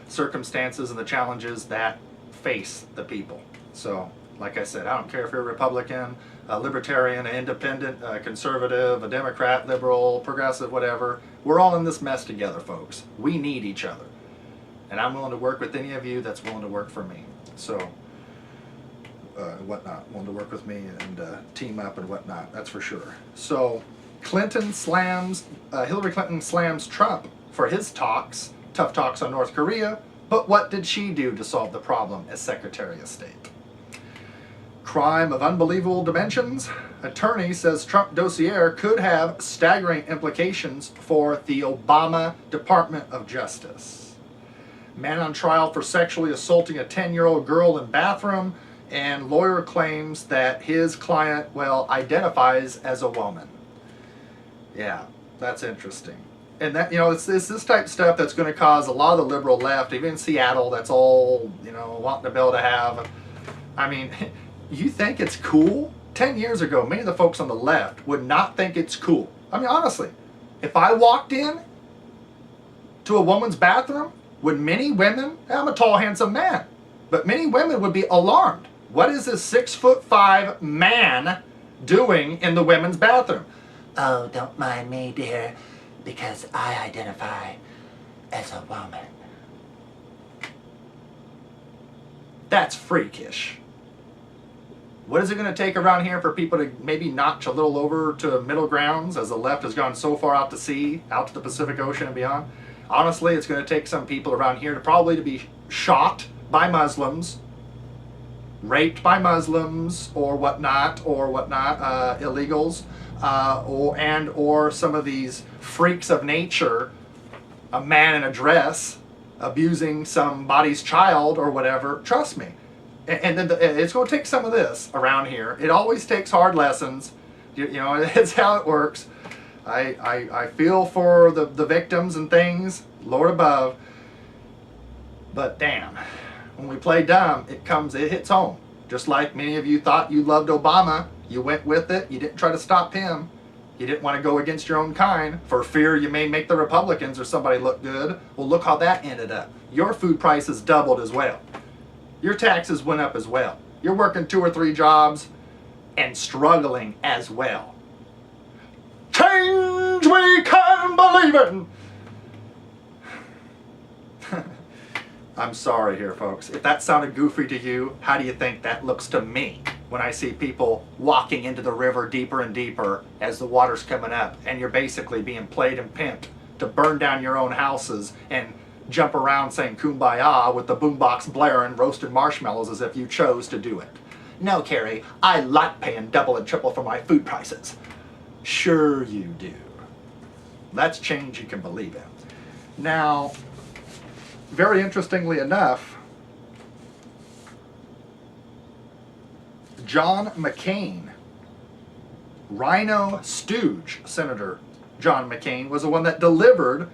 circumstances and the challenges that face the people. So, like I said, I don't care if you're a Republican, a Libertarian, an Independent, a Conservative, a Democrat, Liberal, Progressive, whatever. We're all in this mess together, folks. We need each other. And I'm willing to work with any of you that's willing to work for me. So, whatnot. Willing to work with me and team up and whatnot. That's for sure. So, Hillary Clinton slams Trump for his tough talks on North Korea. But what did she do to solve the problem as Secretary of State? Crime of unbelievable dimensions. Attorney says Trump dossier could have staggering implications for the Obama Department of Justice. Man on trial for sexually assaulting a 10-year-old girl in bathroom, and lawyer claims that his client, identifies as a woman. Yeah, that's interesting. And that, it's this type of stuff that's going to cause a lot of the liberal left, even in Seattle, that's all, wanting to be able to have. I mean, you think it's cool? 10 years ago, many of the folks on the left would not think it's cool. I mean, honestly, if I walked in to a woman's bathroom, would many women, I'm a tall, handsome man, but many women would be alarmed. What is this 6'5" man doing in the women's bathroom? Oh, don't mind me, dear, because I identify as a woman. That's freakish. What is it going to take around here for people to maybe notch a little over to middle grounds as the left has gone so far out to sea, out to the Pacific Ocean and beyond? Honestly, it's going to take some people around here to be shot by Muslims, raped by Muslims or whatnot, illegals, or some of these freaks of nature, a man in a dress abusing somebody's child or whatever. Trust me, And then it's going to take some of this around here. It always takes hard lessons. You know, it's how it works. I feel for the victims and things, Lord above. But damn, when we play dumb, it hits home. Just like many of you thought you loved Obama, you went with it. You didn't try to stop him. You didn't want to go against your own kind for fear you may make the Republicans or somebody look good. Well, look how that ended up. Your food prices doubled as well. Your taxes went up as well. You're working 2 or 3 jobs and struggling as well. Change we can believe in. I'm sorry here, folks. If that sounded goofy to you, how do you think that looks to me when I see people walking into the river deeper and deeper as the water's coming up, and you're basically being played and pimped to burn down your own houses and jump around saying kumbaya with the boombox blaring roasted marshmallows as if you chose to do it. No, Kari, I like paying double and triple for my food prices. Sure you do. That's change you can believe in. Now, very interestingly enough, John McCain, Rhino stooge Senator John McCain, was the one that delivered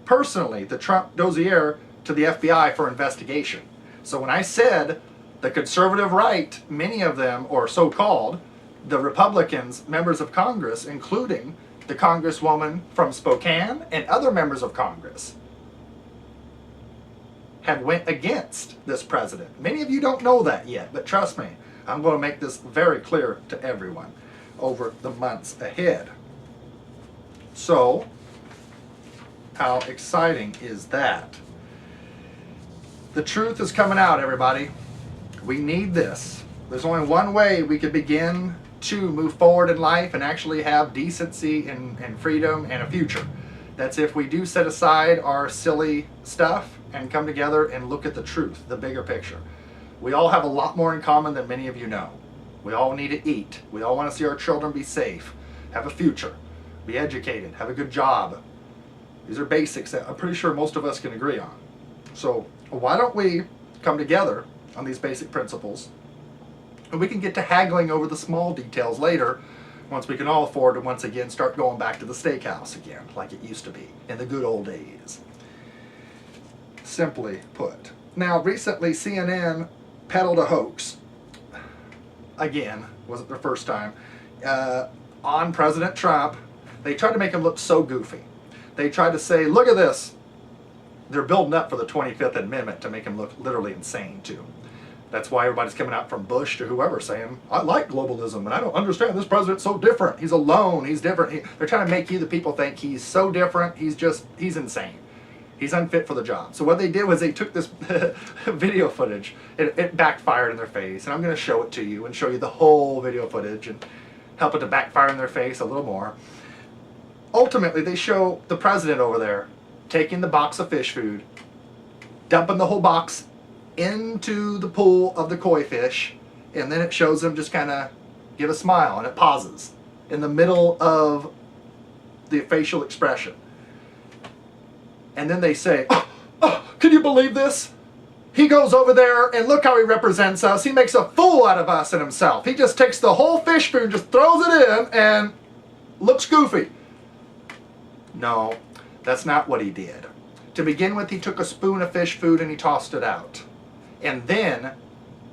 personally the Trump dossier to the FBI for investigation. So when I said the conservative right, many of them, or so-called, the Republicans, members of Congress, including the Congresswoman from Spokane and other members of Congress, have went against this president. Many of you don't know that yet, but trust me, I'm going to make this very clear to everyone over the months ahead. So, how exciting is that? The truth is coming out, everybody. We need this. There's only one way we could begin to move forward in life and actually have decency and freedom and a future. That's if we do set aside our silly stuff and come together and look at the truth, the bigger picture. We all have a lot more in common than many of you know. We all need to eat. We all want to see our children be safe, have a future, be educated, have a good job. These are basics that I'm pretty sure most of us can agree on. So why don't we come together on these basic principles, and we can get to haggling over the small details later once we can all afford to once again start going back to the steakhouse again like it used to be in the good old days. Simply put. Now recently CNN peddled a hoax, again, wasn't their first time, on President Trump. They tried to make him look so goofy. They tried to say, look at this. They're building up for the 25th Amendment to make him look literally insane too. That's why everybody's coming out from Bush to whoever saying, I like globalism and I don't understand this president's so different. He's alone, he's different. They're trying to make you, the people, think he's so different, he's insane. He's unfit for the job. So what they did was they took this video footage. It backfired in their face. And I'm going to show it to you and show you the whole video footage and help it to backfire in their face a little more. Ultimately, they show the president over there taking the box of fish food, dumping the whole box into the pool of the koi fish, and then it shows him just kind of give a smile, and it pauses in the middle of the facial expression. And then they say, can you believe this? He goes over there and look how he represents us. He makes a fool out of us and himself. He just takes the whole fish food and just throws it in and looks goofy. No, that's not what he did. To begin with, he took a spoon of fish food and he tossed it out. And then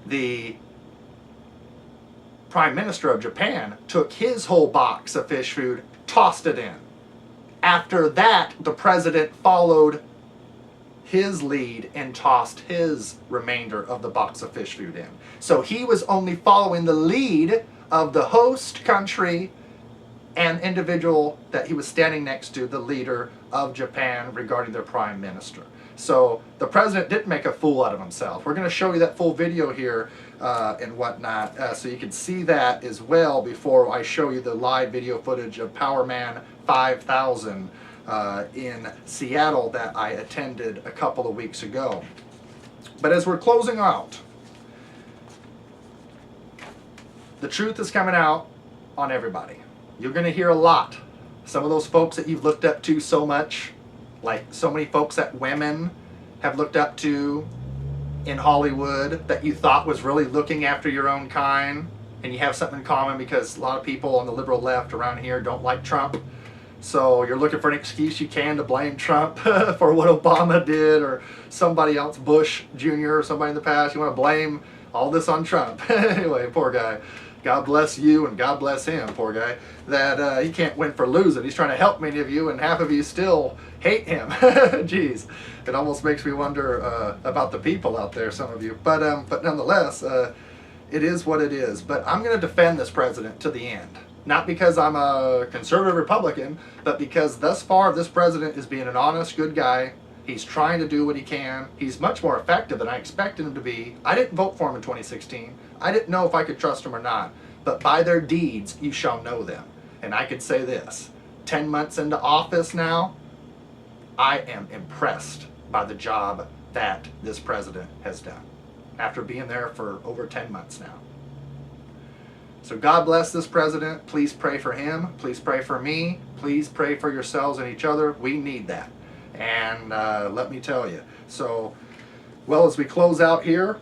the Prime Minister of Japan took his whole box of fish food, tossed it in. After that, the president followed his lead and tossed his remainder of the box of fish food in. So he was only following the lead of the host country and individual that he was standing next to, the leader of Japan, regarding their prime minister. So the president didn't make a fool out of himself. We're going to show you that full video here and whatnot, so you can see that as well before I show you the live video footage of Powerman 5000 in Seattle that I attended a couple of weeks ago. But as we're closing out, the truth is coming out on everybody. You're going to hear a lot. Some of those folks that you've looked up to so much, like so many folks that women have looked up to, in Hollywood that you thought was really looking after your own kind, and you have something in common because a lot of people on the liberal left around here don't like Trump. So you're looking for an excuse you can to blame Trump for what Obama did or somebody else, Bush Jr. or somebody in the past. You want to blame all this on Trump. Anyway, poor guy. God bless you and God bless him, poor guy. That he can't win for losing. He's trying to help many of you, and half of you still hate him. Jeez, it almost makes me wonder about the people out there, some of you. But nonetheless, it is what it is. But I'm going to defend this president to the end. Not because I'm a conservative Republican, but because thus far this president is being an honest, good guy. He's trying to do what he can. He's much more effective than I expected him to be. I didn't vote for him in 2016. I didn't know if I could trust him or not. But by their deeds, you shall know them. And I could say this, 10 months into office now, I am impressed by the job that this president has done after being there for over 10 months now. So God bless this president. Please pray for him. Please pray for me. Please pray for yourselves and each other. We need that. And let me tell you. So, well, as we close out here,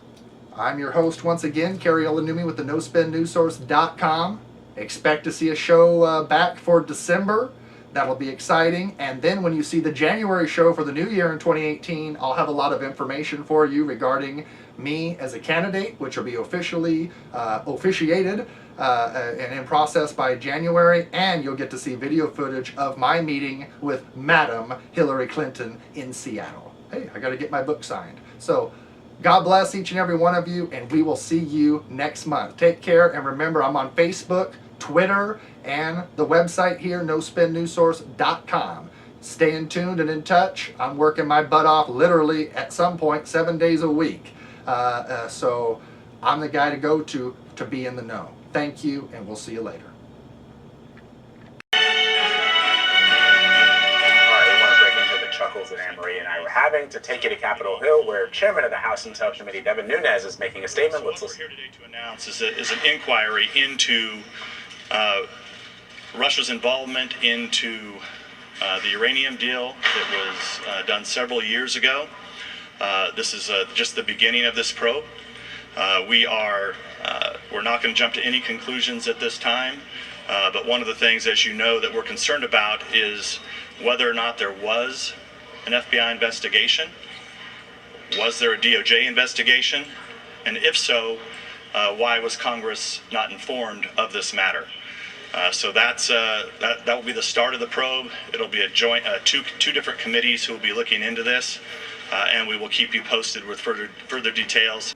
I'm your host once again, Kari Ilonummi with the NoSpinNewsSource.com. Expect to see a show back for December. That'll be exciting. And then when you see the January show for the new year in 2018, I'll have a lot of information for you regarding me as a candidate, which will be officially officiated and in process by January, and you'll get to see video footage of my meeting with Madam Hillary Clinton in Seattle. Hey, I got to get my book signed. So God bless each and every one of you, and we will see you next month. Take care, and remember, I'm on Facebook, Twitter, and the website here, NoSpinNewsSource.com. Staying tuned and in touch. I'm working my butt off literally at some point 7 days a week. So I'm the guy to go to be in the know. Thank you, and we'll see you later. All right, we want to break into the chuckles that Anne-Marie and I were having to take you to Capitol Hill, where Chairman of the House Intel Committee, Devin Nunes, is making a statement. So what we're here today to announce is an inquiry into Russia's involvement into the uranium deal that was done several years ago. This is just the beginning of this probe. We're not going to jump to any conclusions at this time, but one of the things, as you know, that we're concerned about is whether or not there was an FBI investigation. Was there a DOJ investigation? And if so, why was Congress not informed of this matter? So that will be the start of the probe. It'll be a joint two different committees who will be looking into this, and we will keep you posted with further details.